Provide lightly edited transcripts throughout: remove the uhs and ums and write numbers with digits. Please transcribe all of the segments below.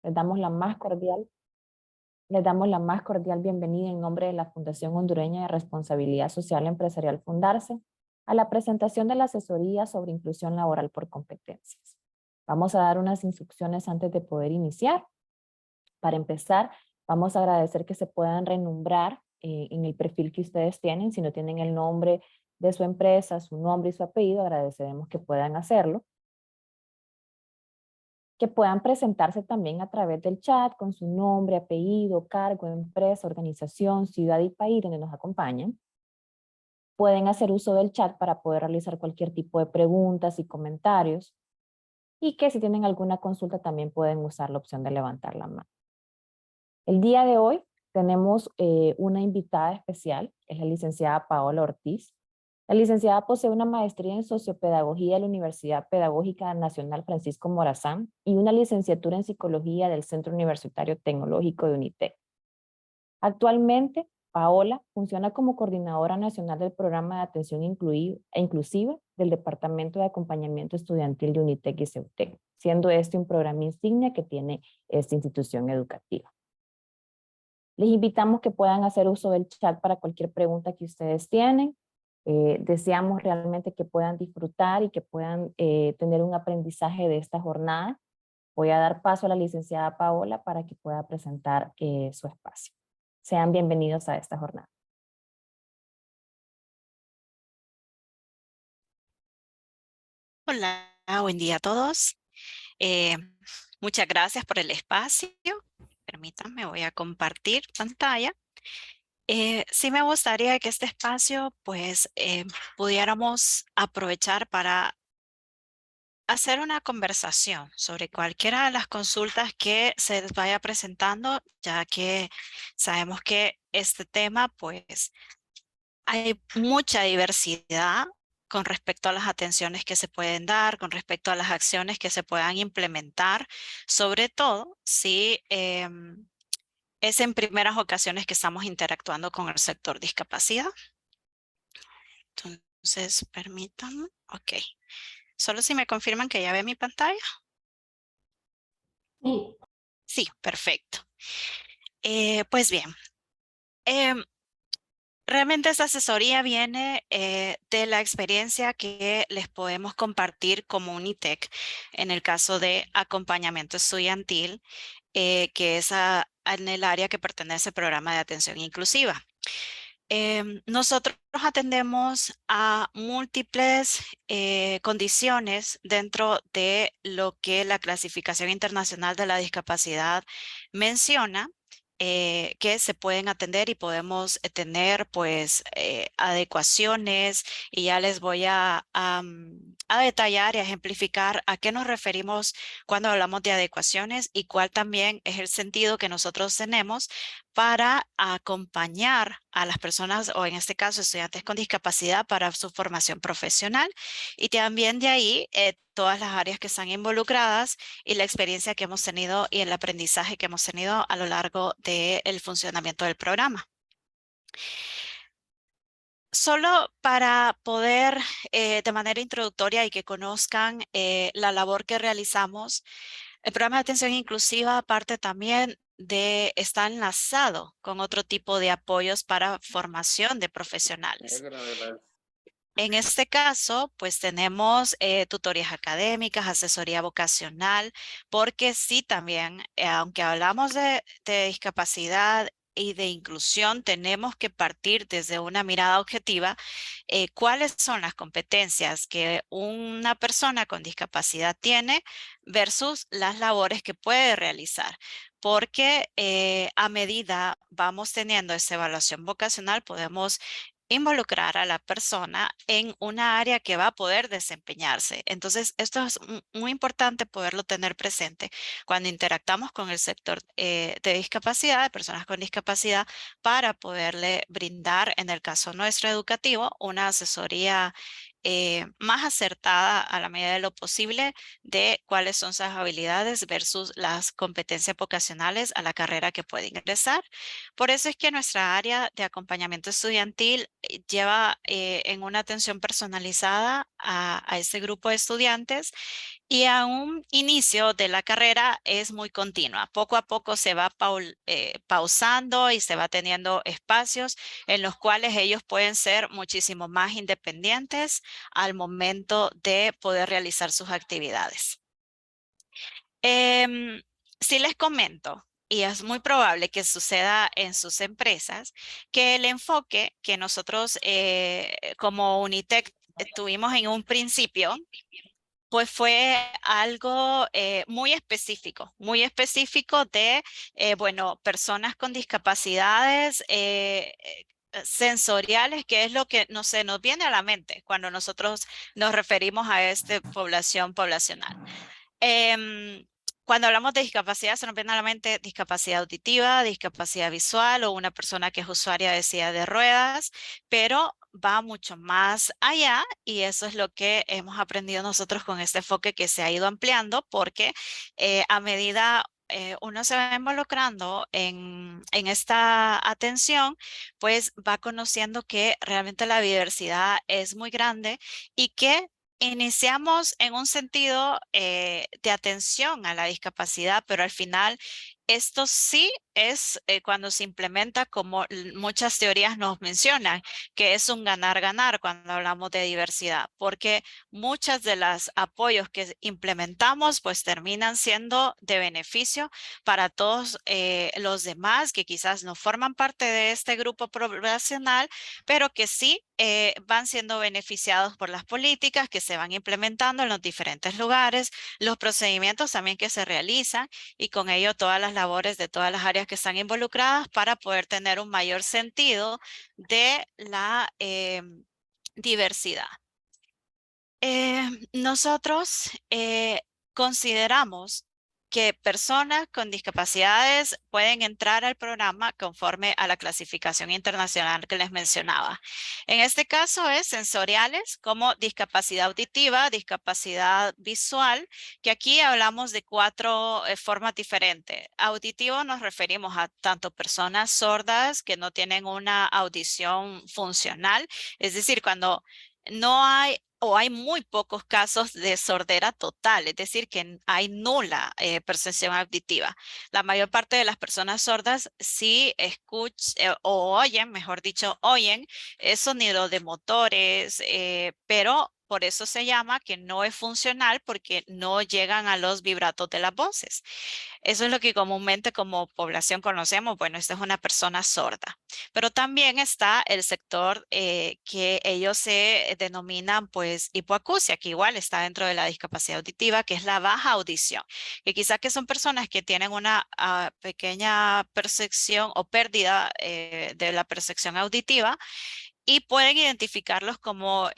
Les damos la más cordial, les damos la más cordial bienvenida en nombre de la Fundación Hondureña de Responsabilidad Social Empresarial Fundarse a la presentación de la asesoría sobre inclusión laboral por competencias. Vamos a dar unas instrucciones antes de poder iniciar. Para empezar, vamos a agradecer que se puedan renombrar en el perfil que ustedes tienen. Si no tienen el nombre de su empresa, su nombre y su apellido, agradeceremos que puedan hacerlo. Que puedan presentarse también a través del chat con su nombre, apellido, cargo, empresa, organización, ciudad y país donde nos acompañan. Pueden hacer uso del chat para poder realizar cualquier tipo de preguntas y comentarios. Y que si tienen alguna consulta también pueden usar la opción de levantar la mano. El día de hoy tenemos una invitada especial, es la licenciada Paola Ortiz. La licenciada posee una maestría en sociopedagogía de la Universidad Pedagógica Nacional Francisco Morazán y una licenciatura en psicología del Centro Universitario Tecnológico de UNITEC. Actualmente, Paola funciona como coordinadora nacional del programa de atención inclusiva del Departamento de Acompañamiento Estudiantil de UNITEC y CEUTEC, siendo este un programa insignia que tiene esta institución educativa. Les invitamos que puedan hacer uso del chat para cualquier pregunta que ustedes tienen. Deseamos realmente que puedan disfrutar y que puedan tener un aprendizaje de esta jornada. Voy a dar paso a la licenciada Paola para que pueda presentar su espacio. Sean bienvenidos a esta jornada. Hola, buen día a todos. Eh, Muchas gracias por el espacio. Permítanme, voy a compartir pantalla. Sí me gustaría que este espacio, pues, pudiéramos aprovechar para hacer una conversación sobre cualquiera de las consultas que se les vaya presentando, ya que sabemos que este tema, pues, hay mucha diversidad con respecto a las atenciones que se pueden dar, con respecto a las acciones que se puedan implementar, sobre todo si es en primeras ocasiones que estamos interactuando con el sector discapacidad. Entonces, permítanme. Ok. Solo si me confirman que ya ve mi pantalla. Sí. Sí, perfecto. Pues bien. em, Realmente esta asesoría viene de la experiencia que les podemos compartir como UNITEC en el caso de acompañamiento estudiantil, que es en el área que pertenece al programa de atención inclusiva. Nosotros atendemos a múltiples condiciones dentro de lo que la Clasificación Internacional de la Discapacidad menciona, que se pueden atender y podemos tener pues adecuaciones, y ya les voy a detallar y a ejemplificar a qué nos referimos cuando hablamos de adecuaciones y cuál también es el sentido que nosotros tenemos para acompañar a las personas, o en este caso estudiantes con discapacidad, para su formación profesional, y también de ahí todas las áreas que están involucradas y la experiencia que hemos tenido y el aprendizaje que hemos tenido a lo largo del funcionamiento del programa. Solo para poder, de manera introductoria y que conozcan la labor que realizamos, el programa de atención inclusiva, aparte también de estar enlazado con otro tipo de apoyos para formación de profesionales. En este caso, pues tenemos tutorías académicas, asesoría vocacional, porque sí también, aunque hablamos de discapacidad y de inclusión, tenemos que partir desde una mirada objetiva, cuáles son las competencias que una persona con discapacidad tiene versus las labores que puede realizar. Porque a medida vamos teniendo esa evaluación vocacional, podemos involucrar a la persona en una área que va a poder desempeñarse. Entonces, esto es muy importante poderlo tener presente cuando interactamos con el sector de discapacidad, de personas con discapacidad, para poderle brindar, en el caso nuestro educativo, una asesoría más acertada a la medida de lo posible de cuáles son sus habilidades versus las competencias vocacionales a la carrera que puede ingresar. Por eso es que nuestra área de acompañamiento estudiantil lleva en una atención personalizada a este grupo de estudiantes, Y a un inicio de la carrera es muy continua. Poco a poco se va pausando y se va teniendo espacios en los cuales ellos pueden ser muchísimo más independientes al momento de poder realizar sus actividades. Sí les comento, y es muy probable que suceda en sus empresas, que el enfoque que nosotros como Unitec tuvimos en un principio, pues fue algo muy específico de, bueno, personas con discapacidades sensoriales, que es lo que no se nos viene a la mente cuando nosotros nos referimos a esta poblacional. Em, Cuando hablamos de discapacidad, se nos viene a la mente discapacidad auditiva, discapacidad visual o una persona que es usuaria de silla de ruedas, pero va mucho más allá y eso es lo que hemos aprendido nosotros con este enfoque que se ha ido ampliando porque a medida uno se va involucrando en esta atención, pues va conociendo que realmente la diversidad es muy grande y que iniciamos en un sentido de atención a la discapacidad, pero al final esto sí es cuando se implementa como muchas teorías nos mencionan, que es un ganar-ganar cuando hablamos de diversidad, porque muchas de los apoyos que implementamos pues terminan siendo de beneficio para todos los demás que quizás no forman parte de este grupo poblacional, pero que sí van siendo beneficiados por las políticas que se van implementando en los diferentes lugares, los procedimientos también que se realizan y con ello todas las labores de todas las áreas que están involucradas para poder tener un mayor sentido de la diversidad. Nosotros consideramos que personas con discapacidades pueden entrar al programa conforme a la clasificación internacional que les mencionaba. En este caso es sensoriales como discapacidad auditiva, discapacidad visual, que aquí hablamos de cuatro formas diferentes. Auditivo nos referimos a tanto personas sordas que no tienen una audición funcional, es decir, cuando no hay o hay muy pocos casos de sordera total, es decir, que hay nula percepción auditiva. La mayor parte de las personas sordas sí escuchan o oyen, mejor dicho, oyen sonido de motores, pero por eso se llama que no es funcional porque no llegan a los vibratos de las voces. Eso es lo que comúnmente como población conocemos. Bueno, esta es una persona sorda. Pero también está el sector que ellos se denominan pues hipoacusia, que igual está dentro de la discapacidad auditiva, que es la baja audición, que quizás que son personas que tienen una pequeña percepción o pérdida de la percepción auditiva y pueden identificarlos como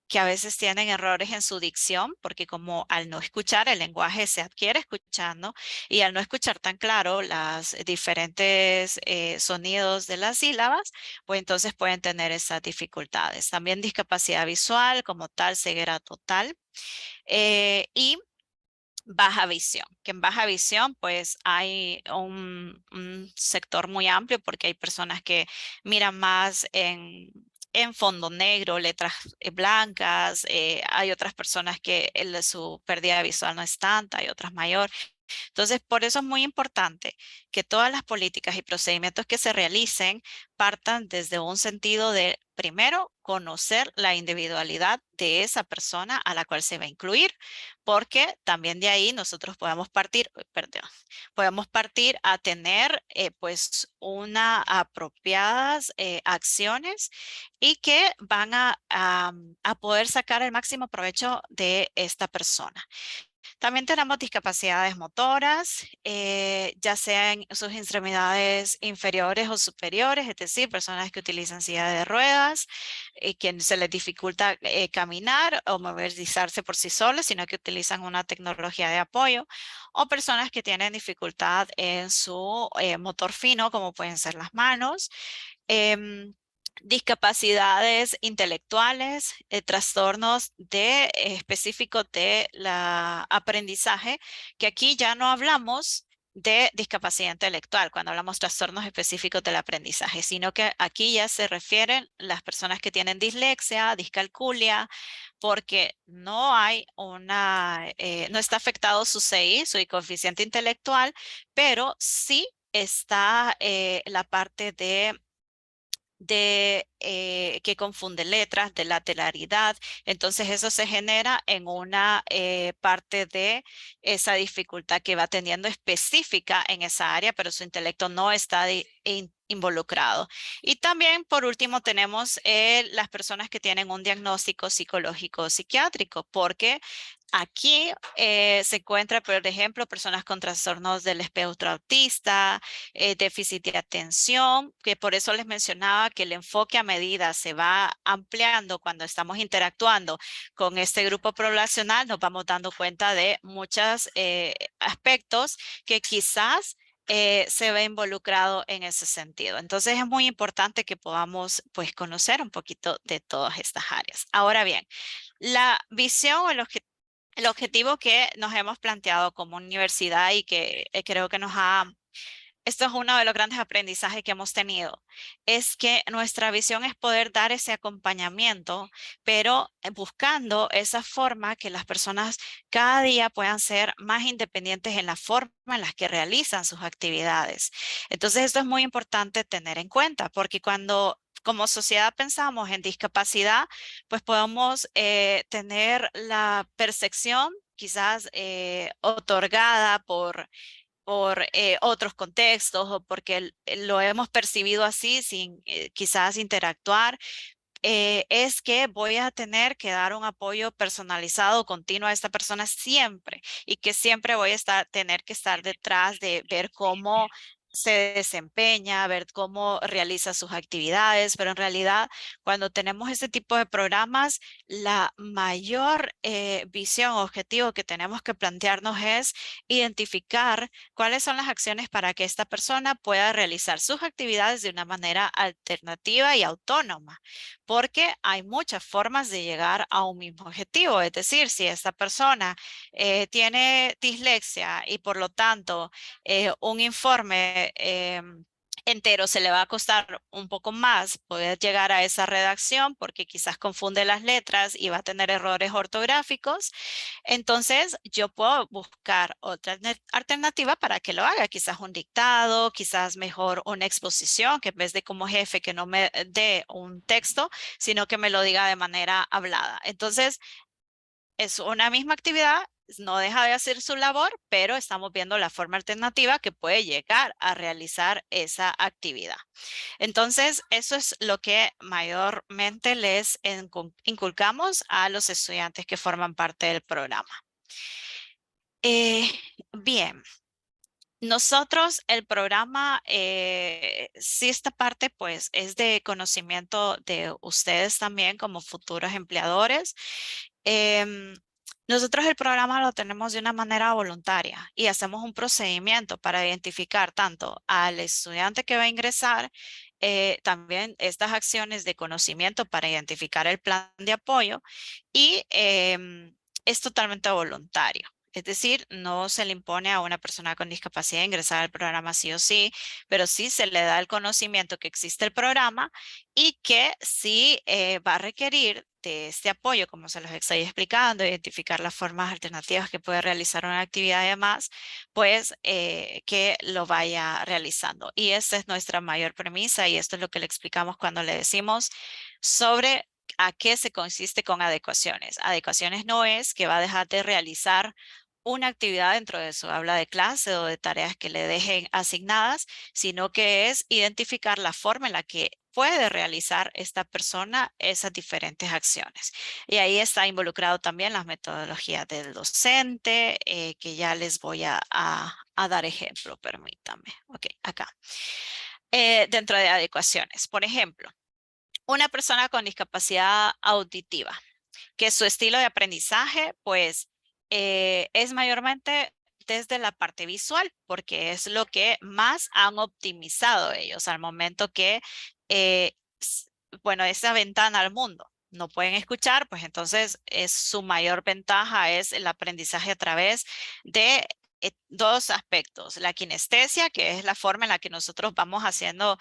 que a veces tienen errores en su dicción, porque como al no escuchar, el lenguaje se adquiere escuchando y al no escuchar tan claro las diferentes sonidos de las sílabas, pues entonces pueden tener esas dificultades. También discapacidad visual como tal, ceguera total. Y baja visión, que en baja visión pues hay un sector muy amplio porque hay personas que miran más en fondo negro, letras blancas, hay otras personas que su pérdida visual no es tanta, hay otras mayor. Entonces, por eso es muy importante que todas las políticas y procedimientos que se realicen partan desde un sentido de, primero, conocer la individualidad de esa persona a la cual se va a incluir, porque también de ahí nosotros podemos partir, perdón, podemos partir a tener pues una apropiadas acciones y que van a poder sacar el máximo provecho de esta persona. También tenemos discapacidades motoras, ya sea en sus extremidades inferiores o superiores, es decir, personas que utilizan silla de ruedas, que se les dificulta caminar o movilizarse por sí solos, sino que utilizan una tecnología de apoyo, o personas que tienen dificultad en su motor fino, como pueden ser las manos. Discapacidades intelectuales, trastornos específicos de la aprendizaje, que aquí ya no hablamos de discapacidad intelectual, cuando hablamos trastornos específicos del aprendizaje, sino que aquí ya se refieren las personas que tienen dislexia, discalculia, porque no hay no está afectado su CI, su coeficiente intelectual, pero sí está la parte de que confunde letras, de lateralidad. Entonces eso se genera en una parte de esa dificultad que va teniendo específica en esa área, pero su intelecto no está involucrado. Y también, por último, tenemos las personas que tienen un diagnóstico psicológico o psiquiátrico, porque aquí se encuentra, por ejemplo, personas con trastornos del espectro autista, déficit de atención, que por eso les mencionaba que el enfoque a medida se va ampliando cuando estamos interactuando con este grupo poblacional, nos vamos dando cuenta de muchos aspectos que quizás se ve involucrado en ese sentido. Entonces es muy importante que podamos pues conocer un poquito de todas estas áreas. Ahora bien, la visión o el objetivo que nos hemos planteado como universidad y que creo que esto es uno de los grandes aprendizajes que hemos tenido, es que nuestra visión es poder dar ese acompañamiento, pero buscando esa forma que las personas cada día puedan ser más independientes en la forma en la que realizan sus actividades. Entonces, esto es muy importante tener en cuenta, porque cuando como sociedad pensamos en discapacidad, pues podemos tener la percepción quizás otorgada por otros contextos o porque lo hemos percibido así sin quizás interactuar, es que voy a tener que dar un apoyo personalizado, continuo a esta persona siempre y que siempre voy a tener que estar detrás de ver cómo se desempeña, ver cómo realiza sus actividades, pero en realidad cuando tenemos este tipo de programas, la mayor visión, objetivo que tenemos que plantearnos es identificar cuáles son las acciones para que esta persona pueda realizar sus actividades de una manera alternativa y autónoma, porque hay muchas formas de llegar a un mismo objetivo. Es decir, si esta persona tiene dislexia y por lo tanto un informe entero se le va a costar un poco más poder llegar a esa redacción porque quizás confunde las letras y va a tener errores ortográficos, entonces yo puedo buscar otra alternativa para que lo haga, quizás un dictado, quizás mejor una exposición, que en vez de como jefe que no me dé un texto, sino que me lo diga de manera hablada. Entonces es una misma actividad, no deja de hacer su labor, pero estamos viendo la forma alternativa que puede llegar a realizar esa actividad. Entonces, eso es lo que mayormente les inculcamos a los estudiantes que forman parte del programa. Eh, bien, nosotros el programa, sí esta parte pues es de conocimiento de ustedes también como futuros empleadores. Em, Nosotros el programa lo tenemos de una manera voluntaria y hacemos un procedimiento para identificar tanto al estudiante que va a ingresar, también estas acciones de conocimiento para identificar el plan de apoyo y es totalmente voluntario. Es decir, no se le impone a una persona con discapacidad ingresar al programa sí o sí, pero sí se le da el conocimiento que existe el programa y que sí va a requerir de este apoyo, como se los estoy explicando, identificar las formas alternativas que puede realizar una actividad y demás, pues que lo vaya realizando. Y esa es nuestra mayor premisa y esto es lo que le explicamos cuando le decimos sobre a qué se consiste con adecuaciones. Adecuaciones no es que va a dejar de realizar una actividad dentro de su aula de clase o de tareas que le dejen asignadas, sino que es identificar la forma en la que puede realizar esta persona esas diferentes acciones. Y ahí está involucrado también las metodologías del docente, que ya les voy a dar ejemplo, permítanme. Ok, acá. Dentro de adecuaciones, por ejemplo, una persona con discapacidad auditiva que su estilo de aprendizaje, pues, es mayormente desde la parte visual, porque es lo que más han optimizado ellos al momento que, eh, bueno, esa ventana al mundo. No pueden escuchar, pues entonces es su mayor ventaja es el aprendizaje a través de dos aspectos, la kinestesia, que es la forma en la que nosotros vamos haciendo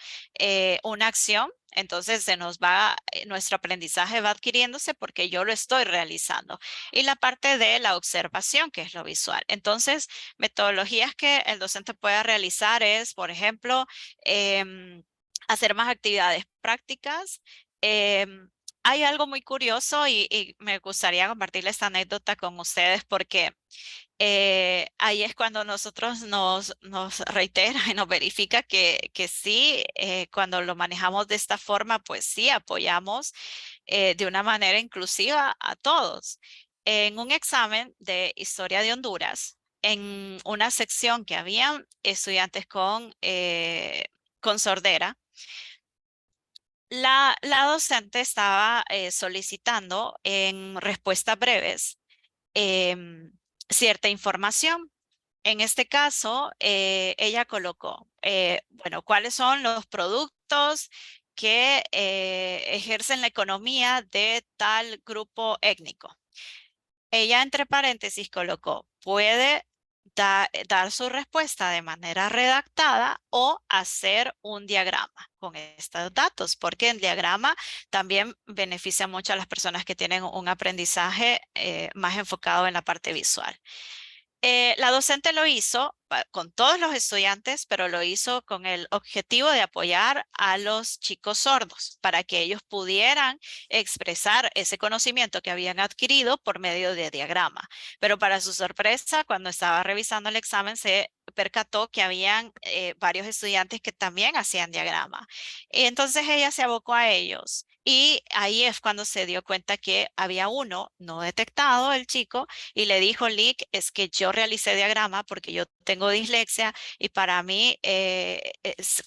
una acción. Entonces nuestro aprendizaje va adquiriéndose porque yo lo estoy realizando. Y la parte de la observación, que es lo visual. Entonces, metodologías que el docente pueda realizar es, por ejemplo, hacer más actividades prácticas. Hay algo muy curioso y me gustaría compartir esta anécdota con ustedes porque ahí es cuando nosotros nos reitera y nos verifica que sí, cuando lo manejamos de esta forma, pues sí apoyamos de una manera inclusiva a todos. En un examen de historia de Honduras, en una sección que habían estudiantes con sordera, la docente estaba solicitando en respuestas breves em, cierta información. En este caso, ella colocó, bueno, cuáles son los productos que ejercen la economía de tal grupo étnico. Ella entre paréntesis colocó, puede dar su respuesta de manera redactada o hacer un diagrama con estos datos, porque el diagrama también beneficia mucho a las personas que tienen un aprendizaje más enfocado en la parte visual. La docente lo hizo con todos los estudiantes, pero lo hizo con el objetivo de apoyar a los chicos sordos para que ellos pudieran expresar ese conocimiento que habían adquirido por medio de diagrama. Pero para su sorpresa, cuando estaba revisando el examen, se percató que habían varios estudiantes que también hacían diagrama. Y entonces ella se abocó a ellos. Y ahí es cuando se dio cuenta que había uno no detectado, el chico, y le dijo, Lick, es que yo realicé diagrama porque yo tengo dislexia y para mí,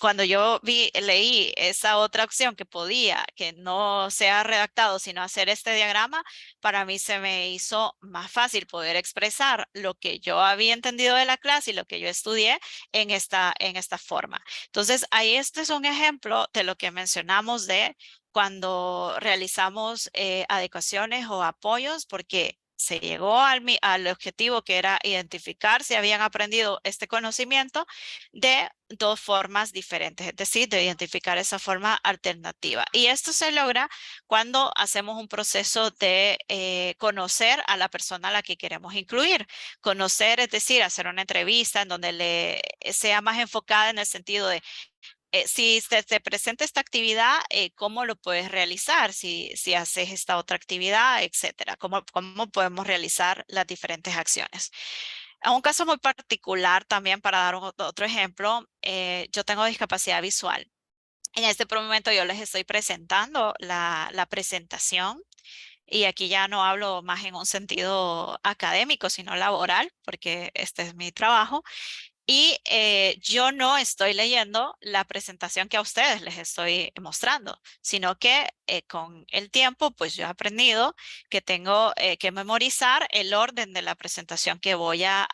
cuando yo leí esa otra opción que podía, que no sea redactado, sino hacer este diagrama, para mí se me hizo más fácil poder expresar lo que yo había entendido de la clase y lo que yo estudié en esta forma. Entonces, ahí este es un ejemplo de lo que mencionamos de cuando realizamos adecuaciones o apoyos, porque se llegó al objetivo que era identificar si habían aprendido este conocimiento de dos formas diferentes, es decir, de identificar esa forma alternativa. Y esto se logra cuando hacemos un proceso de conocer a la persona a la que queremos incluir. Conocer, es decir, hacer una entrevista en donde le sea más enfocada en el sentido de si se te presenta esta actividad, ¿cómo lo puedes realizar? Si haces esta otra actividad, etcétera. ¿Cómo podemos realizar las diferentes acciones? A un caso muy particular también para dar otro ejemplo, yo tengo discapacidad visual. En este momento yo les estoy presentando la presentación y aquí ya no hablo más en un sentido académico, sino laboral, porque este es mi trabajo. Y yo no estoy leyendo la presentación que a ustedes les estoy mostrando, sino que con el tiempo, pues yo he aprendido que tengo que memorizar el orden de la presentación que voy a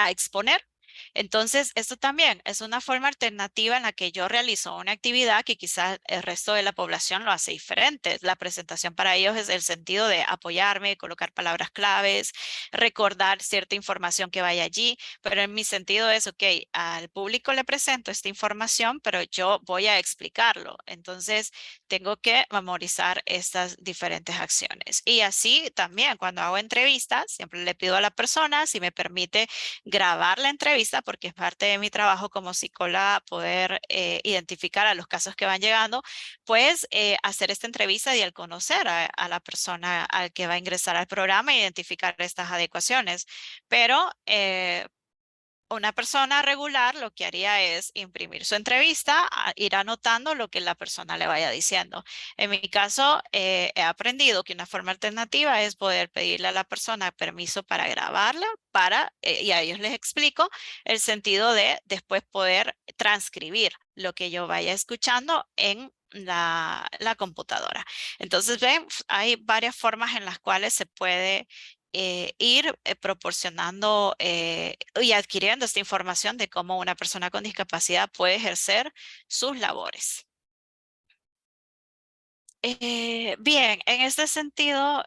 exponer. Entonces, esto también es una forma alternativa en la que yo realizo una actividad que quizás el resto de la población lo hace diferente. La presentación para ellos es el sentido de apoyarme, colocar palabras claves, recordar cierta información que vaya allí, pero en mi sentido es, ok, al público le presento esta información, pero yo voy a explicarlo. Entonces, tengo que memorizar estas diferentes acciones. Y así también cuando hago entrevistas, siempre le pido a la persona si me permite grabar la entrevista, porque es parte de mi trabajo como psicóloga poder identificar a los casos que van llegando, pues hacer esta entrevista y al conocer a la persona al que va a ingresar al programa, identificar estas adecuaciones. Pero una persona regular lo que haría es imprimir su entrevista, ir anotando lo que la persona le vaya diciendo. En mi caso, he aprendido que una forma alternativa es poder pedirle a la persona permiso para grabarla, y a ellos les explico el sentido de después poder transcribir lo que yo vaya escuchando en la computadora. Entonces, ven, hay varias formas en las cuales se puede ir proporcionando y adquiriendo esta información de cómo una persona con discapacidad puede ejercer sus labores. Bien, en este sentido,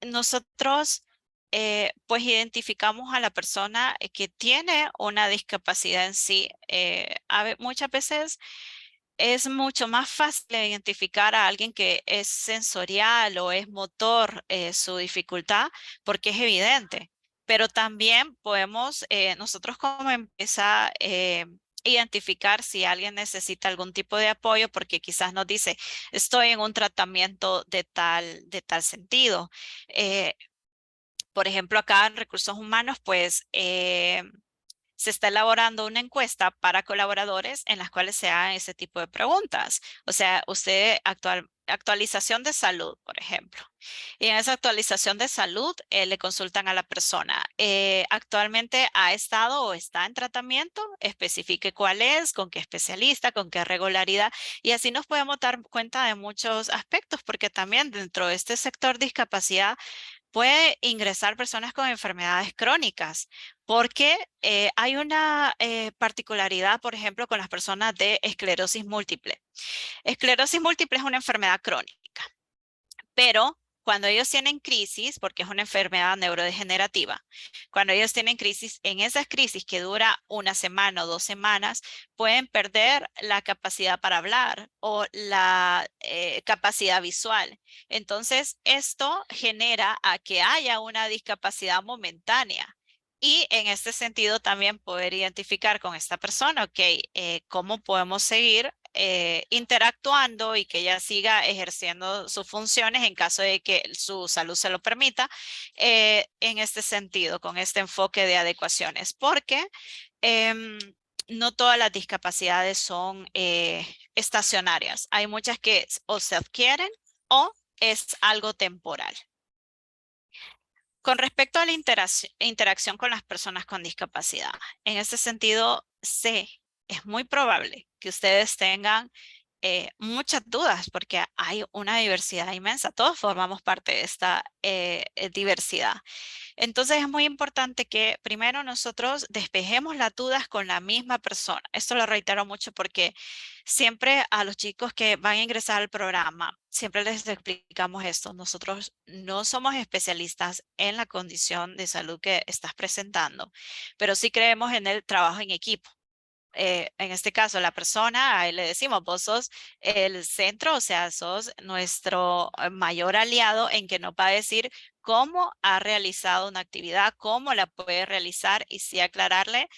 nosotros pues identificamos a la persona que tiene una discapacidad en sí. Muchas veces es mucho más fácil identificar a alguien que es sensorial o es motor su dificultad porque es evidente. Pero también podemos nosotros como empresa identificar si alguien necesita algún tipo de apoyo porque quizás nos dice, estoy en un tratamiento de tal sentido. Eh, por ejemplo, acá en Recursos Humanos, pues se está elaborando una encuesta para colaboradores en las cuales se hagan ese tipo de preguntas. O sea, actualización de salud, por ejemplo. Y en esa actualización de salud le consultan a la persona. ¿Actualmente ha estado o está en tratamiento? Especifique cuál es, con qué especialista, con qué regularidad. Y así nos podemos dar cuenta de muchos aspectos, porque también dentro de este sector discapacidad puede ingresar personas con enfermedades crónicas, porque hay una particularidad, por ejemplo, con las personas de esclerosis múltiple. Esclerosis múltiple es una enfermedad crónica, pero cuando ellos tienen crisis, porque es una enfermedad neurodegenerativa, cuando ellos tienen crisis, en esas crisis que dura una semana o 2 semanas, pueden perder la capacidad para hablar o la capacidad visual. Entonces, esto genera a que haya una discapacidad momentánea. Y en este sentido también poder identificar con esta persona, ok, cómo podemos seguir interactuando y que ella siga ejerciendo sus funciones en caso de que su salud se lo permita, en este sentido, con este enfoque de adecuaciones, porque em, no todas las discapacidades son estacionarias. Hay muchas que o se adquieren o es algo temporal. Con respecto a la interacción con las personas con discapacidad, en este sentido, sé, es muy probable que ustedes tengan muchas dudas porque hay una diversidad inmensa. Todos formamos parte de esta diversidad. Entonces es muy importante que primero nosotros despejemos las dudas con la misma persona. Esto lo reitero mucho porque siempre a los chicos que van a ingresar al programa, siempre les explicamos esto. Nosotros no somos especialistas en la condición de salud que estás presentando, pero sí creemos en el trabajo en equipo. En este caso, la persona, ahí le decimos, vos sos el centro, o sea, sos nuestro mayor aliado en que nos va a decir cómo ha realizado una actividad, cómo la puede realizar y sí aclararle.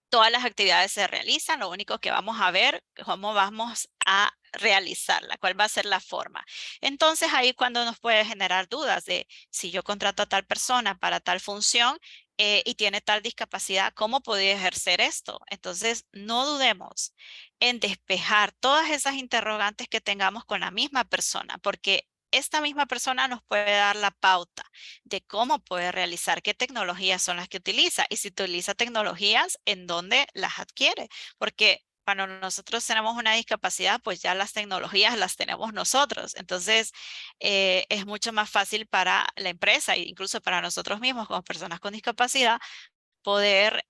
Todas las actividades se realizan, lo único que vamos a ver cómo vamos a realizarla, cuál va a ser la forma. Entonces ahí cuando nos puede generar dudas de si yo contrato a tal persona para tal función y tiene tal discapacidad, ¿cómo podría ejercer esto? Entonces no dudemos en despejar todas esas interrogantes que tengamos con la misma persona, porque esta misma persona nos puede dar la pauta de cómo puede realizar, qué tecnologías son las que utiliza y si utiliza tecnologías, en dónde las adquiere. Porque cuando nosotros tenemos una discapacidad, pues ya las tecnologías las tenemos nosotros. Entonces, es mucho más fácil para la empresa e incluso para nosotros mismos como personas con discapacidad poder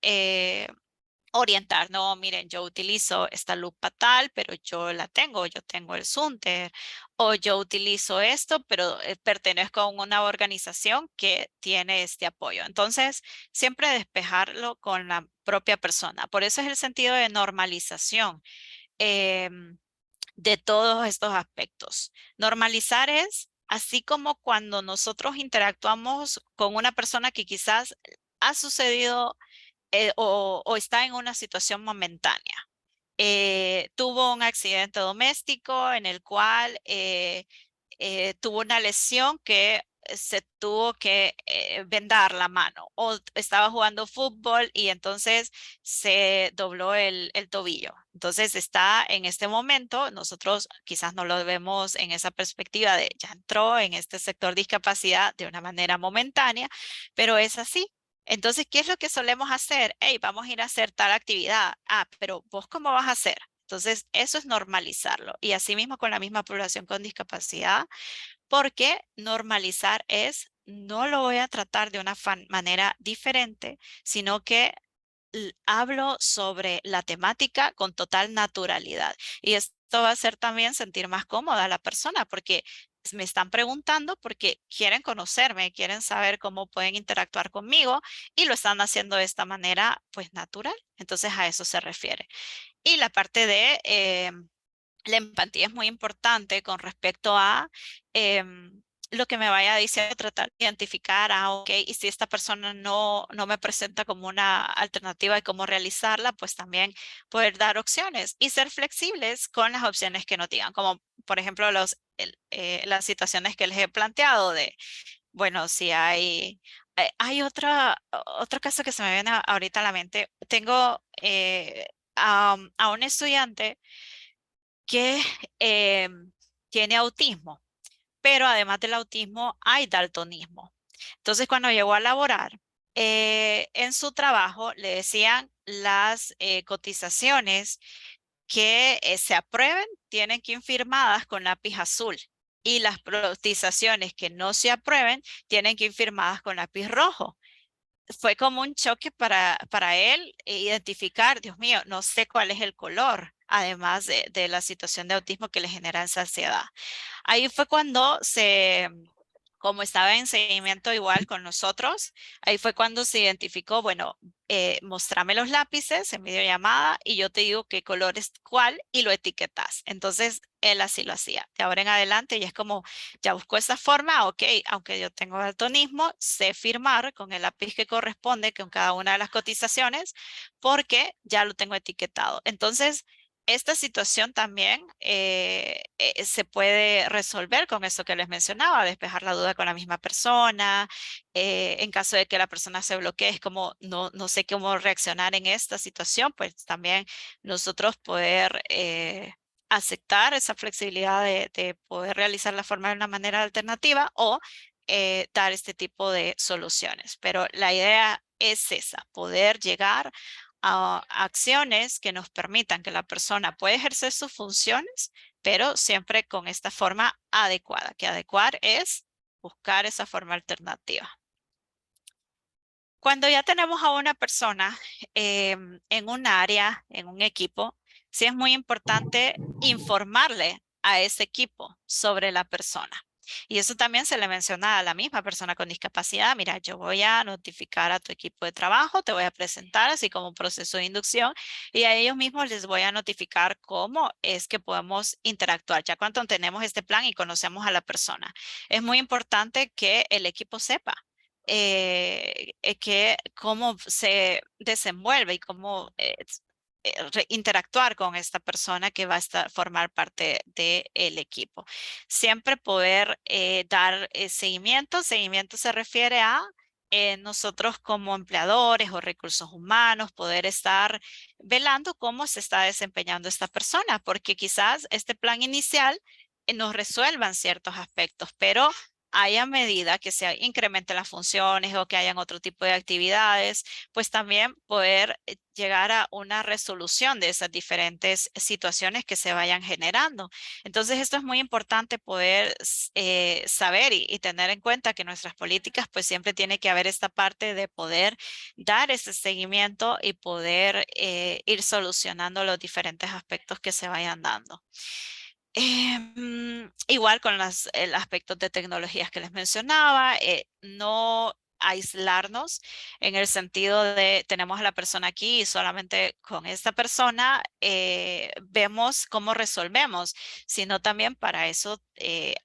orientar, no, miren, yo utilizo esta lupa tal, pero yo tengo el Zunter, o yo utilizo esto, pero pertenezco a una organización que tiene este apoyo. Entonces, siempre despejarlo con la propia persona. Por eso es el sentido de normalización de todos estos aspectos. Normalizar es así como cuando nosotros interactuamos con una persona que quizás ha sucedido o está en una situación momentánea. Tuvo un accidente doméstico en el cual tuvo una lesión que se tuvo que vendar la mano o estaba jugando fútbol y entonces se dobló el tobillo. Entonces está en este momento, nosotros quizás no lo vemos en esa perspectiva de ya entró en este sector discapacidad de una manera momentánea, pero es así. Entonces, ¿qué es lo que solemos hacer? Hey, vamos a ir a hacer tal actividad. Ah, pero ¿vos cómo vas a hacer? Entonces, eso es normalizarlo. Y asimismo con la misma población con discapacidad, porque normalizar es, no lo voy a tratar de una manera diferente, sino que hablo sobre la temática con total naturalidad. Y esto va a hacer también sentir más cómoda a la persona, porque me están preguntando porque quieren conocerme, quieren saber cómo pueden interactuar conmigo y lo están haciendo de esta manera, pues natural. Entonces a eso se refiere. Y la parte de la empatía es muy importante con respecto a lo que me vaya diciendo, tratar de identificar, ok, y si esta persona no me presenta como una alternativa de cómo realizarla, pues también poder dar opciones y ser flexibles con las opciones que nos digan, como por ejemplo las situaciones que les he planteado de, bueno, si hay otro caso que se me viene ahorita a la mente. Tengo a un estudiante que tiene autismo, pero además del autismo hay daltonismo. Entonces, cuando llegó a laborar, en su trabajo le decían las cotizaciones que se aprueben tienen que ir firmadas con lápiz azul y las cotizaciones que no se aprueben tienen que ir firmadas con lápiz rojo. Fue como un choque para él identificar, Dios mío, no sé cuál es el color, además de la situación de autismo que le genera esa ansiedad. Ahí fue cuando como estaba en seguimiento igual con nosotros, ahí fue cuando se identificó, bueno, mostrame los lápices en videollamada y yo te digo qué color es cuál y lo etiquetas. Entonces, él así lo hacía. De ahora en adelante y es como, ya buscó esa forma, ok, aunque yo tengo daltonismo, sé firmar con el lápiz que corresponde con cada una de las cotizaciones porque ya lo tengo etiquetado. Entonces, esta situación también se puede resolver con eso que les mencionaba, despejar la duda con la misma persona. En caso de que la persona se bloquee, es como no sé cómo reaccionar en esta situación, pues también nosotros poder aceptar esa flexibilidad de poder realizar la forma de una manera alternativa o dar este tipo de soluciones. Pero la idea es esa, poder llegar a acciones que nos permitan que la persona pueda ejercer sus funciones, pero siempre con esta forma adecuada, que adecuar es buscar esa forma alternativa. Cuando ya tenemos a una persona en un área, en un equipo, sí es muy importante informarle a ese equipo sobre la persona. Y eso también se le menciona a la misma persona con discapacidad. Mira, yo voy a notificar a tu equipo de trabajo, te voy a presentar así como un proceso de inducción y a ellos mismos les voy a notificar cómo es que podemos interactuar. Ya cuando tenemos este plan y conocemos a la persona, es muy importante que el equipo sepa cómo se desenvuelve y cómo interactuar con esta persona que va a formar parte del equipo. Siempre poder dar seguimiento. Seguimiento se refiere a nosotros como empleadores o recursos humanos, poder estar velando cómo se está desempeñando esta persona, porque quizás este plan inicial nos resuelvan ciertos aspectos, pero hay a medida que se incrementen las funciones o que hayan otro tipo de actividades, pues también poder llegar a una resolución de esas diferentes situaciones que se vayan generando. Entonces, esto es muy importante poder saber y tener en cuenta que nuestras políticas, pues siempre tiene que haber esta parte de poder dar ese seguimiento y poder ir solucionando los diferentes aspectos que se vayan dando. Igual con el aspecto de tecnologías que les mencionaba, no aislarnos en el sentido de tenemos a la persona aquí y solamente con esta persona vemos cómo resolvemos, sino también para eso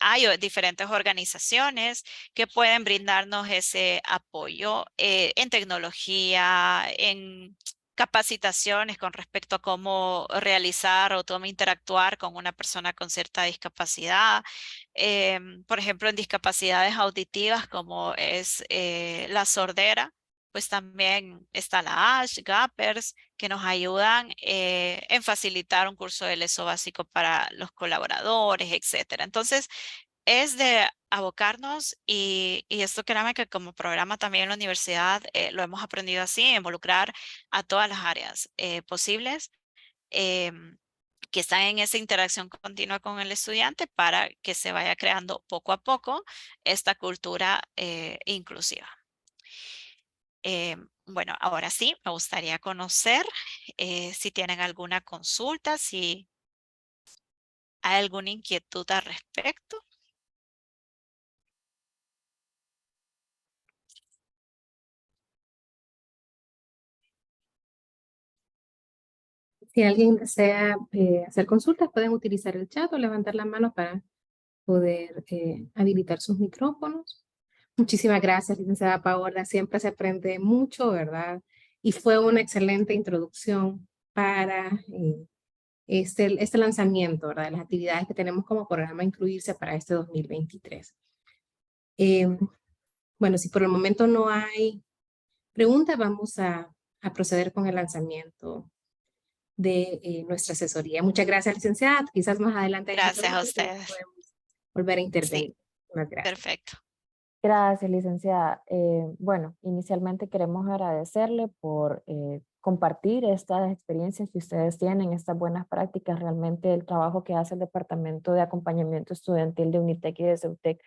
hay diferentes organizaciones que pueden brindarnos ese apoyo en tecnología, en capacitaciones con respecto a cómo realizar o cómo interactuar con una persona con cierta discapacidad. Por ejemplo, en discapacidades auditivas como es la sordera, pues también está la ASH, GAPERS, que nos ayudan en facilitar un curso de leso básico para los colaboradores, etcétera. Entonces, es de abocarnos y esto créame que como programa también en la universidad lo hemos aprendido así, involucrar a todas las áreas posibles em, que están en esa interacción continua con el estudiante para que se vaya creando poco a poco esta cultura inclusiva. Bueno, ahora sí, me gustaría conocer si tienen alguna consulta, si hay alguna inquietud al respecto. Si alguien desea hacer consultas, pueden utilizar el chat o levantar la mano para poder habilitar sus micrófonos. Muchísimas gracias, licenciada Paola. Siempre se aprende mucho, ¿verdad? Y fue una excelente introducción para este lanzamiento, ¿verdad? De las actividades que tenemos como programa Incluirse para este 2023. Bueno, si por el momento no hay preguntas, vamos a proceder con el lanzamiento de nuestra asesoría. Muchas gracias, licenciada. Quizás más adelante hay Gracias a preguntas y ustedes. podemos volver a Sí, intervenir. Muchas gracias. perfecto. Gracias, licenciada. Bueno, inicialmente queremos agradecerle por compartir estas experiencias que ustedes tienen, estas buenas prácticas. Realmente el trabajo que hace el Departamento de Acompañamiento Estudiantil de UNITEC y de CEUTEC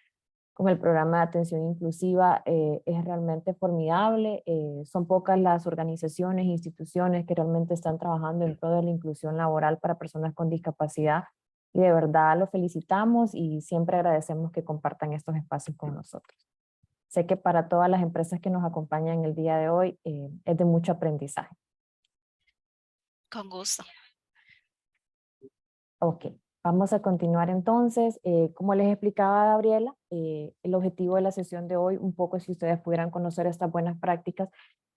con el programa de atención inclusiva es realmente formidable. Son pocas las organizaciones e instituciones que realmente están trabajando en pro de la inclusión laboral para personas con discapacidad. Y de verdad los felicitamos y siempre agradecemos que compartan estos espacios con nosotros. Sé que para todas las empresas que nos acompañan el día de hoy es de mucho aprendizaje. Con gusto. Ok, vamos a continuar entonces. Como les explicaba Gabriela, el objetivo de la sesión de hoy un poco es si ustedes pudieran conocer estas buenas prácticas,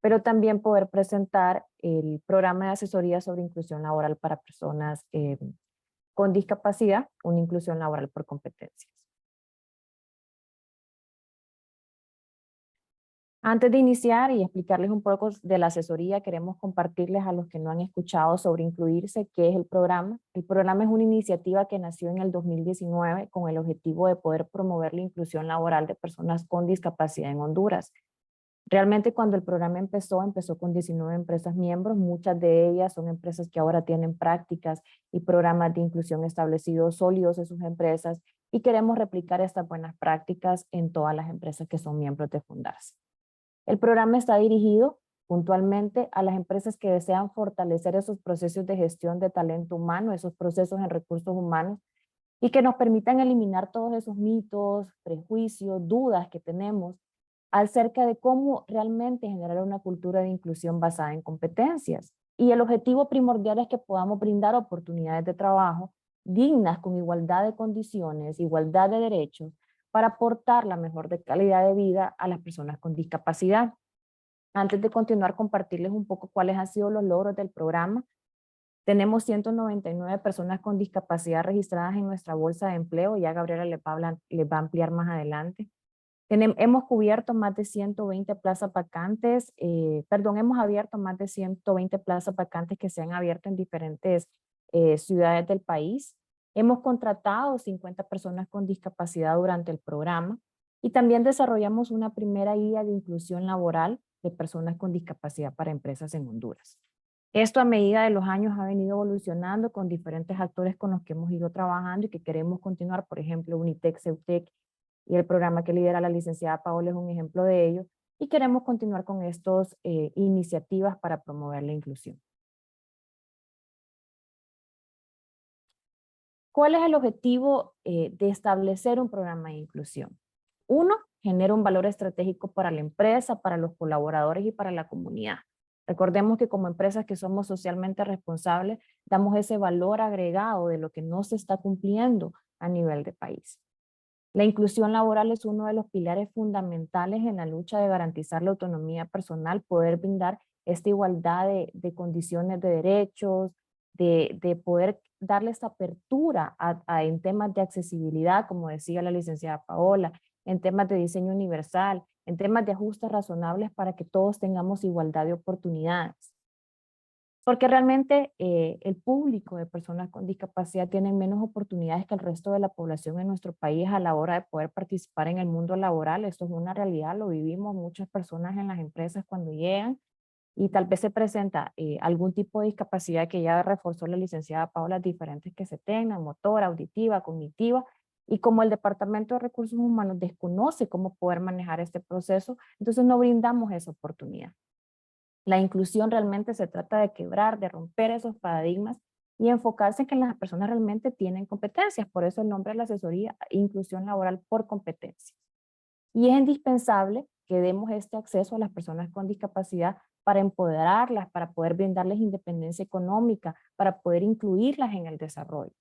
pero también poder presentar el programa de asesoría sobre inclusión laboral para personas con discapacidad, una inclusión laboral por competencias. Antes de iniciar y explicarles un poco de la asesoría, queremos compartirles a los que no han escuchado sobre Incluirse qué es el programa. El programa es una iniciativa que nació en el 2019 con el objetivo de poder promover la inclusión laboral de personas con discapacidad en Honduras. Realmente cuando el programa empezó con 19 empresas miembros, muchas de ellas son empresas que ahora tienen prácticas y programas de inclusión establecidos sólidos en sus empresas y queremos replicar estas buenas prácticas en todas las empresas que son miembros de Fundarse. El programa está dirigido puntualmente a las empresas que desean fortalecer esos procesos de gestión de talento humano, esos procesos en recursos humanos, y que nos permitan eliminar todos esos mitos, prejuicios, dudas que tenemos acerca de cómo realmente generar una cultura de inclusión basada en competencias. Y el objetivo primordial es que podamos brindar oportunidades de trabajo dignas con igualdad de condiciones, igualdad de derechos, para aportar la mejor de calidad de vida a las personas con discapacidad. Antes de continuar, compartirles un poco cuáles han sido los logros del programa. Tenemos 199 personas con discapacidad registradas en nuestra bolsa de empleo, ya Gabriela les va a ampliar más adelante. Hemos cubierto más de 120 plazas vacantes, hemos abierto más de 120 plazas vacantes que se han abierto en diferentes ciudades del país. Hemos contratado 50 personas con discapacidad durante el programa y también desarrollamos una primera guía de inclusión laboral de personas con discapacidad para empresas en Honduras. Esto a medida de los años ha venido evolucionando con diferentes actores con los que hemos ido trabajando y que queremos continuar, por ejemplo, UNITEC, CEUTEC, y el programa que lidera la licenciada Paola es un ejemplo de ello, y queremos continuar con estas iniciativas para promover la inclusión. ¿Cuál es el objetivo de establecer un programa de inclusión? Uno, genera un valor estratégico para la empresa, para los colaboradores y para la comunidad. Recordemos que como empresas que somos socialmente responsables, damos ese valor agregado de lo que no se está cumpliendo a nivel de país. La inclusión laboral es uno de los pilares fundamentales en la lucha de garantizar la autonomía personal, poder brindar esta igualdad de condiciones de derechos, de poder darle esta apertura en temas de accesibilidad, como decía la licenciada Paola, en temas de diseño universal, en temas de ajustes razonables para que todos tengamos igualdad de oportunidades. Porque realmente el público de personas con discapacidad tiene menos oportunidades que el resto de la población en nuestro país a la hora de poder participar en el mundo laboral. Esto es una realidad, lo vivimos muchas personas en las empresas cuando llegan y tal vez se presenta algún tipo de discapacidad que ya reforzó la licenciada Paula, diferentes que se tengan, motora, auditiva, cognitiva, y como el Departamento de Recursos Humanos desconoce cómo poder manejar este proceso, entonces no brindamos esa oportunidad. La inclusión realmente se trata de quebrar, de romper esos paradigmas y enfocarse en que las personas realmente tienen competencias. Por eso el nombre de la asesoría, inclusión laboral por competencias. Y es indispensable que demos este acceso a las personas con discapacidad para empoderarlas, para poder brindarles independencia económica, para poder incluirlas en el desarrollo.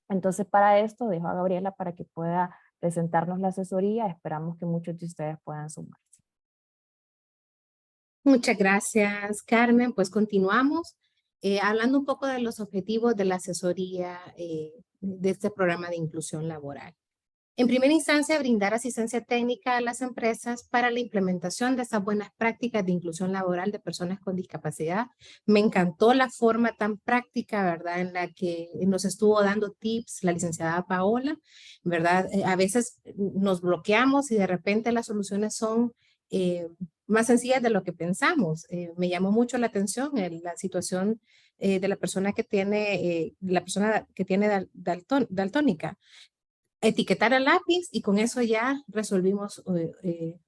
Entonces, para esto dejo a Gabriela para que pueda presentarnos la asesoría. Esperamos que muchos de ustedes puedan sumarse. Muchas gracias, Carmen. Pues continuamos hablando un poco de los objetivos de la asesoría de este programa de inclusión laboral. En primera instancia, brindar asistencia técnica a las empresas para la implementación de estas buenas prácticas de inclusión laboral de personas con discapacidad. Me encantó la forma tan práctica, ¿verdad?, en la que nos estuvo dando tips la licenciada Paola, ¿verdad? A veces nos bloqueamos y de repente las soluciones son más sencillas de lo que pensamos. Me llamó mucho la atención la situación de la persona que tiene, daltónica. Etiquetar al lápiz y con eso ya resolvimos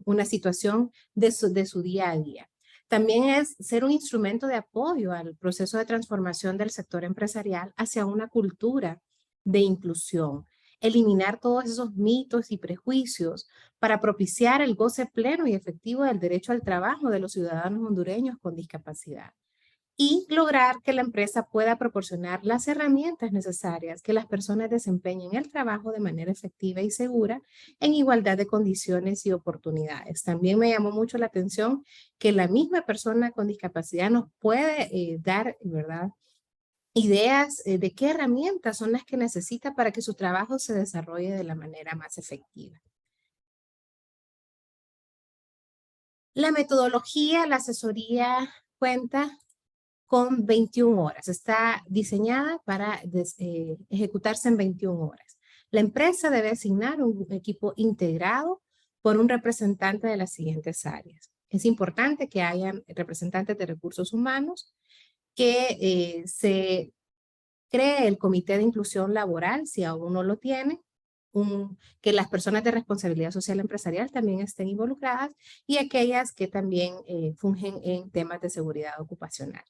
una situación de su día a día. También es ser un instrumento de apoyo al proceso de transformación del sector empresarial hacia una cultura de inclusión. Eliminar todos esos mitos y prejuicios para propiciar el goce pleno y efectivo del derecho al trabajo de los ciudadanos hondureños con discapacidad. Y lograr que la empresa pueda proporcionar las herramientas necesarias que las personas desempeñen el trabajo de manera efectiva y segura en igualdad de condiciones y oportunidades. También me llamó mucho la atención que la misma persona con discapacidad nos puede dar, ¿verdad?, ideas de qué herramientas son las que necesita para que su trabajo se desarrolle de la manera más efectiva. La metodología, la asesoría cuenta con 21 horas. Está diseñada para ejecutarse en 21 horas. La empresa debe asignar un equipo integrado por un representante de las siguientes áreas. Es importante que hayan representantes de recursos humanos, que se cree el comité de inclusión laboral, si aún no lo tiene, que las personas de responsabilidad social empresarial también estén involucradas y aquellas que también fungen en temas de seguridad ocupacional.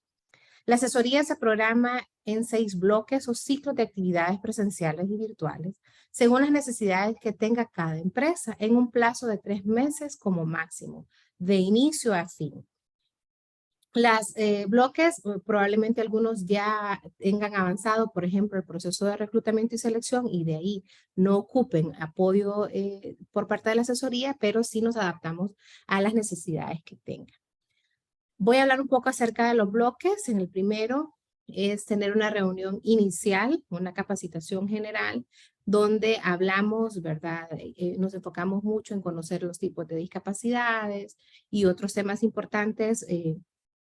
La asesoría se programa en 6 bloques o ciclos de actividades presenciales y virtuales, según las necesidades que tenga cada empresa, en un plazo de 3 meses como máximo, de inicio a fin. Los bloques, probablemente algunos ya tengan avanzado, por ejemplo, el proceso de reclutamiento y selección, y de ahí no ocupen apoyo por parte de la asesoría, pero sí nos adaptamos a las necesidades que tengan. Voy a hablar un poco acerca de los bloques. En el primero es tener una reunión inicial, una capacitación general, donde hablamos, ¿verdad? Nos enfocamos mucho en conocer los tipos de discapacidades y otros temas importantes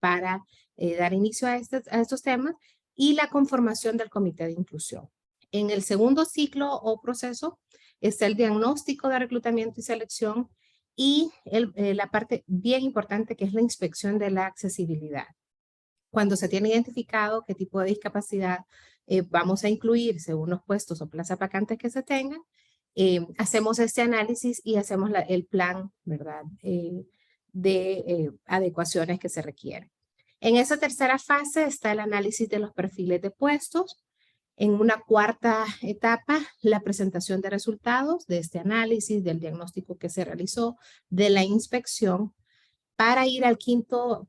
para dar inicio a estos temas, y la conformación del comité de inclusión. En el segundo ciclo o proceso está el diagnóstico de reclutamiento y selección, y la parte bien importante, que es la inspección de la accesibilidad. Cuando se tiene identificado qué tipo de discapacidad vamos a incluir según los puestos o plazas vacantes que se tengan, hacemos este análisis y hacemos el plan, ¿verdad?, de adecuaciones que se requieren. En esa tercera fase está el análisis de los perfiles de puestos. En una cuarta etapa, la presentación de resultados de este análisis, del diagnóstico que se realizó, de la inspección, para ir al quinto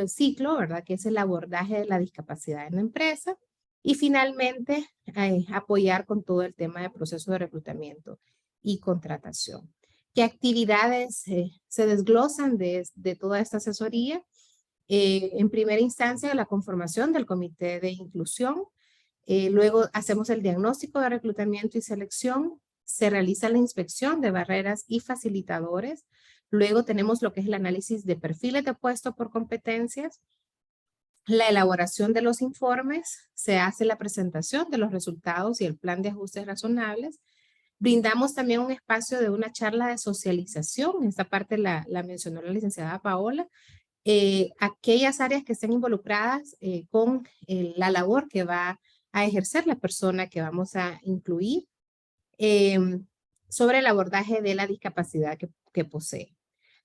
ciclo, ¿verdad?, que es el abordaje de la discapacidad en la empresa. Y finalmente, apoyar con todo el tema de proceso de reclutamiento y contratación. ¿Qué actividades se desglosan de toda esta asesoría? En primera instancia, la conformación del comité de inclusión. Luego hacemos el diagnóstico de reclutamiento y selección. Se realiza la inspección de barreras y facilitadores. Luego tenemos lo que es el análisis de perfiles de puesto por competencias. La elaboración de los informes. Se hace la presentación de los resultados y el plan de ajustes razonables. Brindamos también un espacio de una charla de socialización. Esta parte la mencionó la licenciada Paola. Aquellas áreas que estén involucradas con la labor que va a ejercer la persona que vamos a incluir, sobre el abordaje de la discapacidad que posee.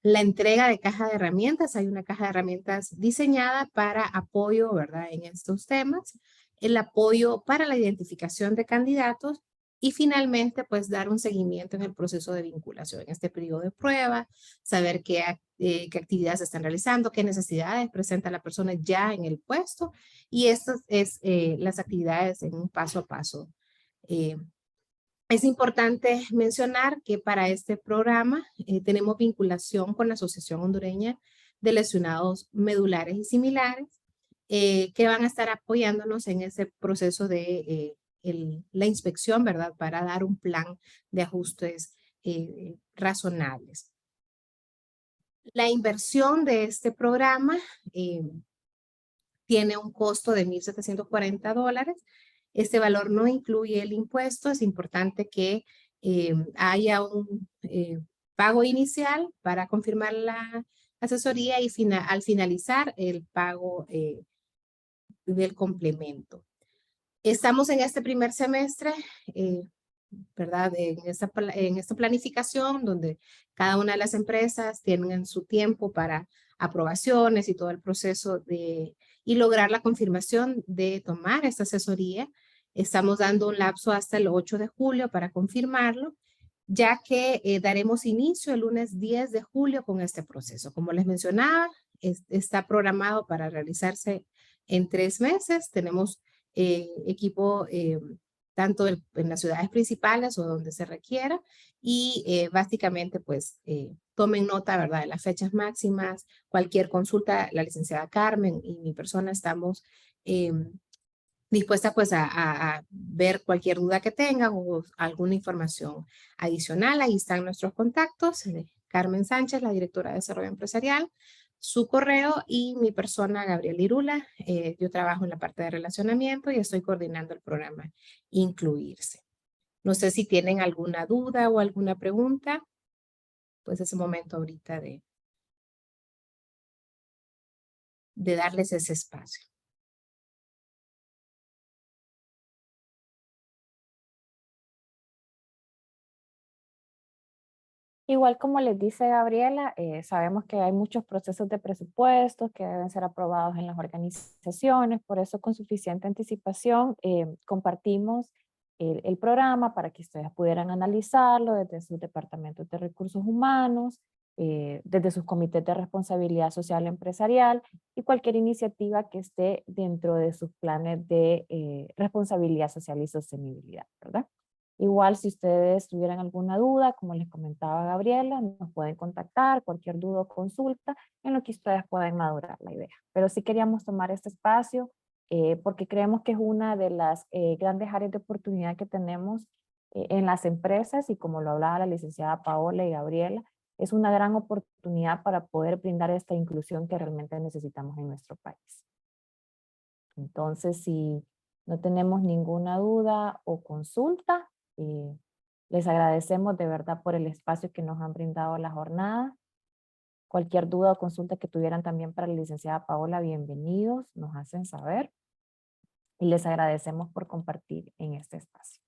La entrega de caja de herramientas. Hay una caja de herramientas diseñada para apoyo, ¿verdad?, en estos temas. El apoyo para la identificación de candidatos Y finalmente, pues dar un seguimiento en el proceso de vinculación, en este periodo de prueba, saber qué actividades se están realizando, qué necesidades presenta la persona ya en el puesto, y estas es las actividades en un paso a paso. Es importante mencionar que para este programa tenemos vinculación con la Asociación Hondureña de Lesionados Medulares y Similares, que van a estar apoyándonos en ese proceso de la inspección, ¿verdad? Para dar un plan de ajustes razonables. La inversión de este programa tiene un costo de $1,740. Este valor no incluye el impuesto. Es importante que haya un pago inicial para confirmar la asesoría y al finalizar el pago del complemento. Estamos en este primer semestre, ¿verdad? En esta planificación donde cada una de las empresas tienen su tiempo para aprobaciones y todo el proceso y lograr la confirmación de tomar esta asesoría. Estamos dando un lapso hasta el 8 de julio para confirmarlo, ya que daremos inicio el lunes 10 de julio con este proceso. Como les mencionaba, está programado para realizarse en 3 meses. Tenemos equipo tanto en las ciudades principales o donde se requiera, y básicamente pues tomen nota, ¿verdad?, de las fechas máximas. Cualquier consulta, la licenciada Carmen y mi persona estamos dispuesta pues a ver cualquier duda que tengan o alguna información adicional. Ahí están nuestros contactos, Carmen Sánchez, la directora de Desarrollo Empresarial, su correo, y mi persona, Gabriela Irula. Yo trabajo en la parte de relacionamiento y estoy coordinando el programa Incluirse. No sé si tienen alguna duda o alguna pregunta, pues es el momento ahorita de darles ese espacio. Igual como les dice Gabriela, sabemos que hay muchos procesos de presupuestos que deben ser aprobados en las organizaciones, por eso con suficiente anticipación compartimos el programa para que ustedes pudieran analizarlo desde sus departamentos de recursos humanos, desde sus comités de responsabilidad social empresarial y cualquier iniciativa que esté dentro de sus planes de responsabilidad social y sostenibilidad, ¿verdad? Igual si ustedes tuvieran alguna duda, como les comentaba Gabriela, nos pueden contactar, cualquier duda o consulta en lo que ustedes pueden madurar la idea. Pero sí queríamos tomar este espacio porque creemos que es una de las grandes áreas de oportunidad que tenemos en las empresas, y como lo hablaba la licenciada Paola y Gabriela, es una gran oportunidad para poder brindar esta inclusión que realmente necesitamos en nuestro país. Entonces, si no tenemos ninguna duda o consulta, les agradecemos de verdad por el espacio que nos han brindado a la jornada. Cualquier duda o consulta que tuvieran también para la licenciada Paola, bienvenidos, nos hacen saber. Y les agradecemos por compartir en este espacio.